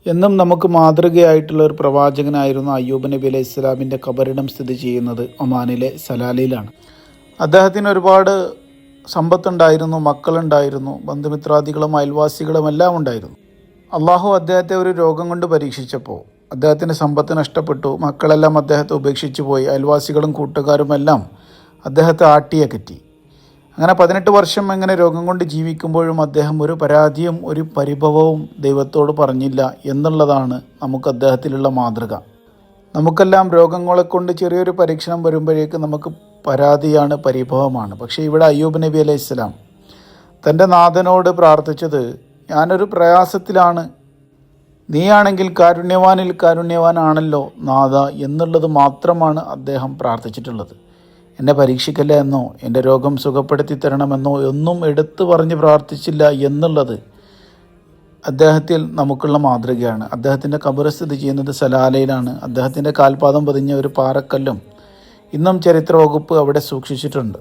എന്നും നമുക്ക് മാതൃകയായിട്ടുള്ള ഒരു പ്രവാചകനായിരുന്നു അയ്യൂബ് നബി അലൈഹി ഇസ്ലാമിൻ്റെ ഖബറിടം സ്ഥിതി ചെയ്യുന്നത് ഒമാനിലെ സലാലയിലാണ്. അദ്ദേഹത്തിന് ഒരുപാട് സമ്പത്തുണ്ടായിരുന്നു, മക്കളുണ്ടായിരുന്നു, ബന്ധുമിത്രാദികളും അയൽവാസികളും എല്ലാം ഉണ്ടായിരുന്നു. അള്ളാഹു അദ്ദേഹത്തെ ഒരു രോഗം കൊണ്ട് പരീക്ഷിച്ചപ്പോൾ അദ്ദേഹത്തിൻ്റെ സമ്പത്ത് നഷ്ടപ്പെട്ടു. മക്കളെല്ലാം അദ്ദേഹത്തെ ഉപേക്ഷിച്ചു പോയി. അയൽവാസികളും കൂട്ടുകാരുമെല്ലാം അദ്ദേഹത്തെ ആട്ടിയകറ്റി. അങ്ങനെ 18 വർഷം ഇങ്ങനെ രോഗം കൊണ്ട് ജീവിക്കുമ്പോഴും അദ്ദേഹം ഒരു പരാതിയും ഒരു പരിഭവവും ദൈവത്തോട് പറഞ്ഞില്ല എന്നുള്ളതാണ് നമുക്ക് അദ്ദേഹത്തിലുള്ള മാതൃക. നമുക്കെല്ലാം രോഗങ്ങളെ കൊണ്ട് ചെറിയൊരു പരീക്ഷണം വരുമ്പോഴേക്ക് നമുക്ക് പരാതിയാണ്, പരിഭവമാണ്. പക്ഷേ ഇവിടെ അയ്യൂബ് നബി അലൈഹി ഇസ്ലാം തൻ്റെ നാഥനോട് പ്രാർത്ഥിച്ചത്, ഞാനൊരു പ്രയാസത്തിലാണ്, നീയാണെങ്കിൽ കാരുണ്യവാനിൽ കാരുണ്യവാനാണല്ലോ നാഥ എന്നുള്ളത് മാത്രമാണ് അദ്ദേഹം പ്രാർത്ഥിച്ചിട്ടുള്ളത്. എന്നെ പരീക്ഷിക്കല്ല എന്നോ എൻ്റെ രോഗം സുഖപ്പെടുത്തി തരണമെന്നോ ഒന്നും എടുത്തു പറഞ്ഞ് പ്രാർത്ഥിച്ചില്ല എന്നുള്ളത് അദ്ദേഹത്തിൽ നമുക്കുള്ള മാതൃകയാണ്. അദ്ദേഹത്തിൻ്റെ ഖബർ സ്ഥിതി ചെയ്യുന്നത് സലാലയിലാണ്. അദ്ദേഹത്തിൻ്റെ കാൽപാദം പതിഞ്ഞ ഒരു പാറക്കല്ലും ഇന്നും ചരിത്ര വകുപ്പ് അവിടെ സൂക്ഷിച്ചിട്ടുണ്ട്.